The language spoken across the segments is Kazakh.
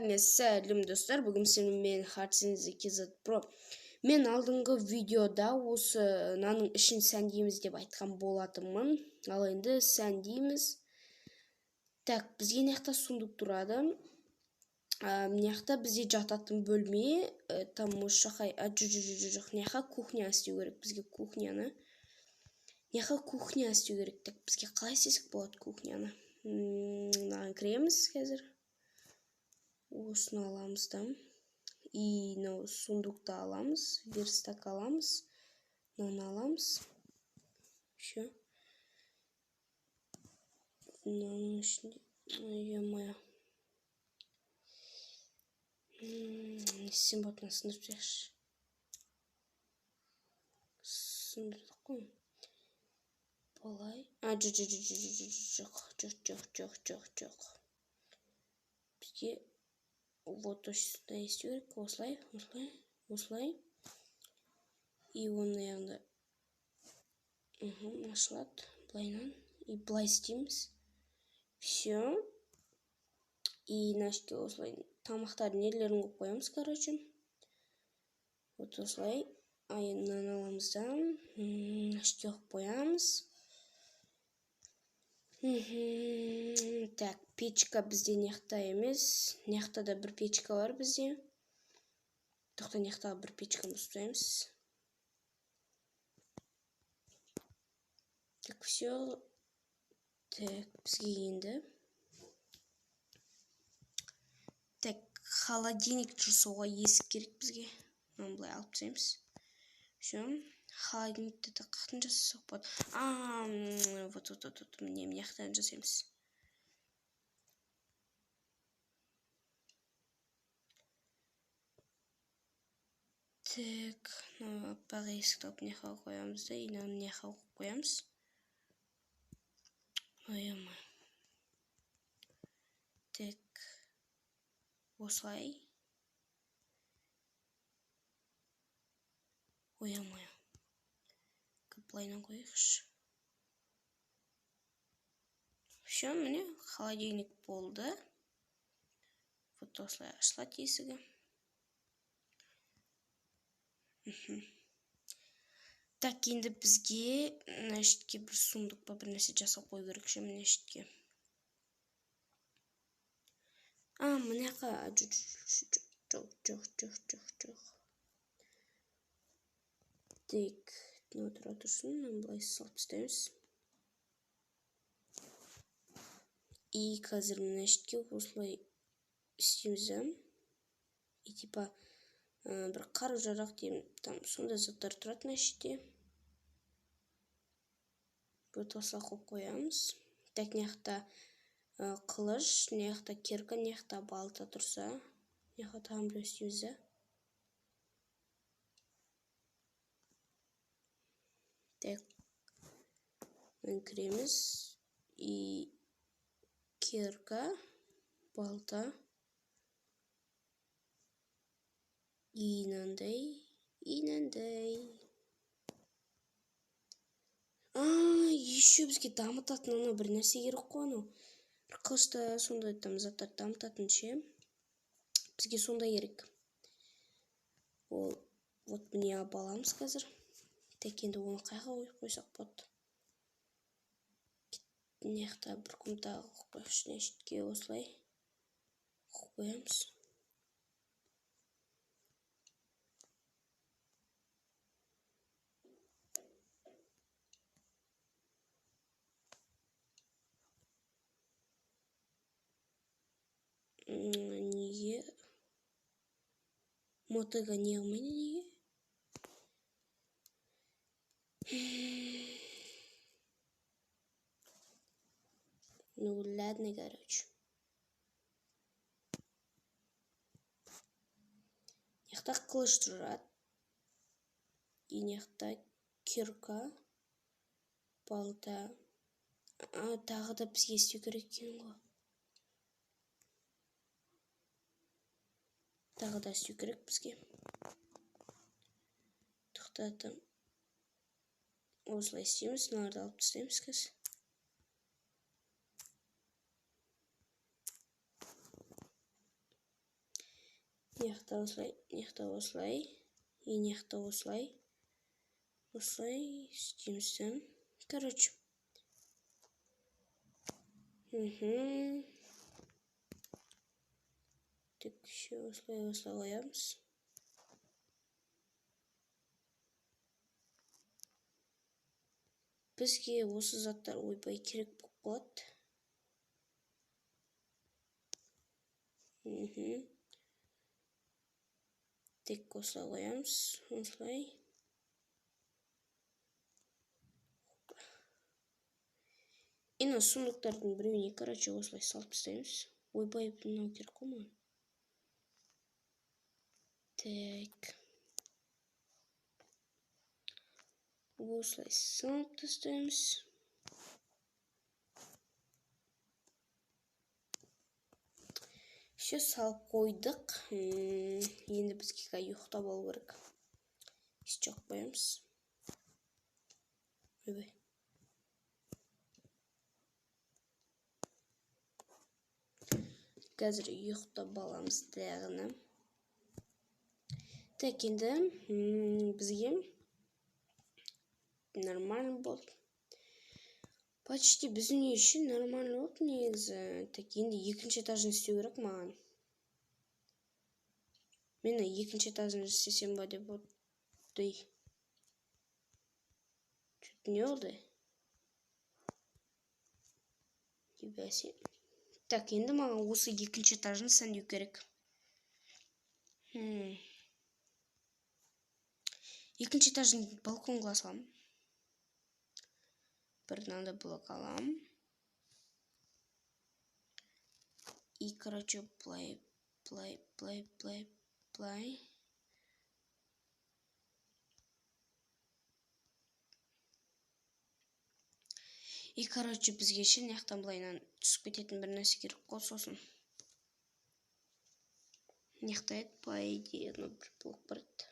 Сәлем достар, бүгін мен Хартсензе Кезет Про. Мен алдыңғы видеода осы наның ішін сәндейміз деп айтқан болатынмын. Ал енді сәндейміз. Так, бізге неқта сундук тұрады. Неқта бізде жататын бөлме. Там ошақай, жоқ, неқа кухня істеу керек бізге кухняны. Неқа кухня істеу керек, так бізге қалай істесек болады кухняны. Мынаған кіреміз қазір. Осыны аламыз да. И сундукты аламыз, верстак аламыз, мынаны аламыз. Все. Мынаның ішінде, ой-ой. Не істесем болады, мына сындырып тастайықшы. Сындырдық қой. Былай. Жоқ. Бізге вот осында істеу керек, осылай. И оны аяғында ашылады, былайнан. И былай істейміз. Все. И нашке осылай тамақтардың нелерін қойып қоямыз, короче. Вот осылай. Айынан аламыз да. Нашке қойып қоямыз. Так, печка бізде неқта емес. Неқта да бір печка бар бізде. Тоқта неқта бір печкамыз ұстаймыз. Так, все. Так, бізге енді. Так, холодильник жасауға есік керек бізге. Мынаны былай алып тастаймыз. Все. Холодильникті қақтын жасасақ болады. Вот. Міне яқтан жасаймыз. Так, аппақ есікті алып неқа қоямыз да, инаны неқа қоямыз. Ой-ой. Так, осылай. Ой-ой. Былайнан қойықшы. Все, міне, холодильник болды. Вот осылай ашылады есігі. Так, енді бізге мәшітке бір сундук па бір нәрсе жасап қою керек ше мәшітке. Мынақа жоқ. Так, отыра тұрсын, былай салып тастаймыз. И қазір мәшітке осылай істейміз да. И типа бір қару жарақ деймін, там сондай заттар тұрады мәшітте. Вот осылай қойып қоямыз. Так, неқта қылыш, неқта керка, неқта балта тұрса, неқта тағым біреу істейміз да. Так, мен кіреміз. И керка, балта. Инандай. Еще бізге дамытатын бір нәрсе керек қой анау. Бір қылышта сондай там заттар дамытатын ше. Бізге сондай керек. Ол вот міне аламыз қазір. Так, енді оны қайға қойсақ болады. Неқта бір құмтағы қойықшы нешітке осылай қоямыз. Неге? Мотыға не алмайды неге? Ну, ладно, короче. Неқта қылыш тұрады. И неқта керка, балта. Тағы да бізге істеу керек екен ғой. Тағы да істеу керек бізге. Тоқтатым. Осылай істейміз, мыналарды алып тастаймыз қазір. Мыняқта осылай, мыняқта осылай, и мыняқта осылай. Осылай істейміз. Короче. Так, еще осылай қоямыз. Бізге осы заттар ойбай керек болып қалады. Тек осылай қоямыз, осылай. Ені сундықтардың біреуіне, короче, осылай салып тастаймыз. Ойбай, мынау керек қой маған. Так. Осылай салып тастаймыз. Все салып қойдық. Енді бізге ұйықтап алу керек. Жоқ қоямыз. Ойбай. Қазір ұйықтап аламыз дағыны. Так, енді бізге нормально болды. Почти біздің үй үшін нормально болды негізі. Так, енді екінші этажын істеу керек маған. Мен екінші этажын істесем ба деп отты. Чуть не oldu? Ебәсе. Так, енді маған осы екінші этажын сәндеу керек. Екінші этажын балконға салам. Бір мынандай блок алам. И, короче, плай. И, короче, бізге шын яқтан былайнан түсіп кететін бір нәрсе керек қой сосын. Яқта еді, по идее, бір блок бар еді.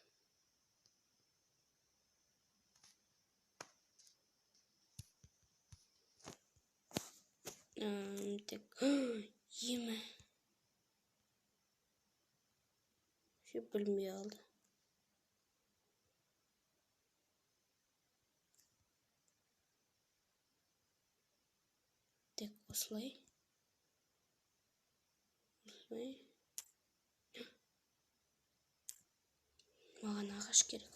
Так, емі. Все білмей алды. Так, осылай. Маған ағаш керек.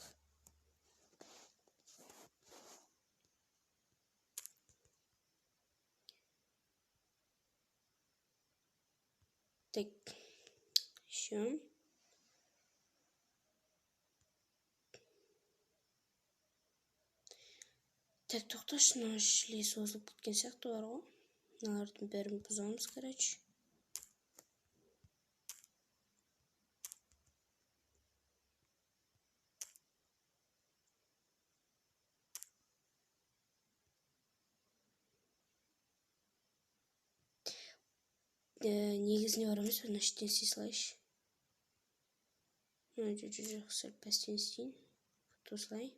Так, еще. Так, тоқташы, мына шлей созылып кеткен сияқты бар ғой. Мыналардың бәрін бұзамыз, короче. Негізіне барамыз, оны іштен істей салайыншы. Жоқ, сәл пәстен істейін. Осылай.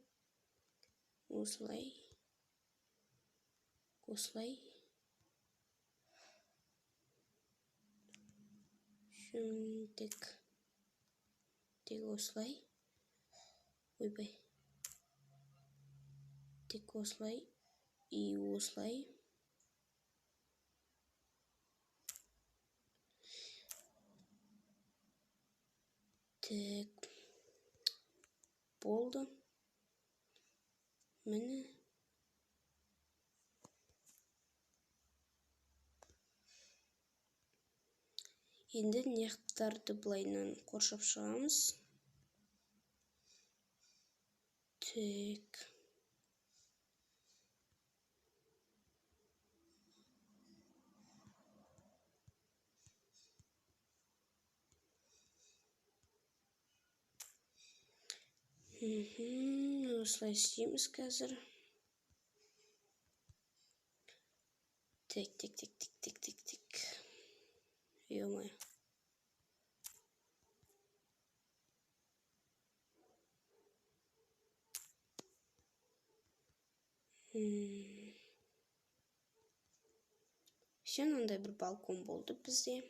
Осылай. Осылай. Так. Так, осылай. Ойбай. Так, осылай. И осылай. Так. Болды. Міне. Енді нектарды бұлайнан қоршап шығамыз. Так. Осылай істейміз қазір. Так. Ё-моё. Все, мынандай бір балкон болды бізде.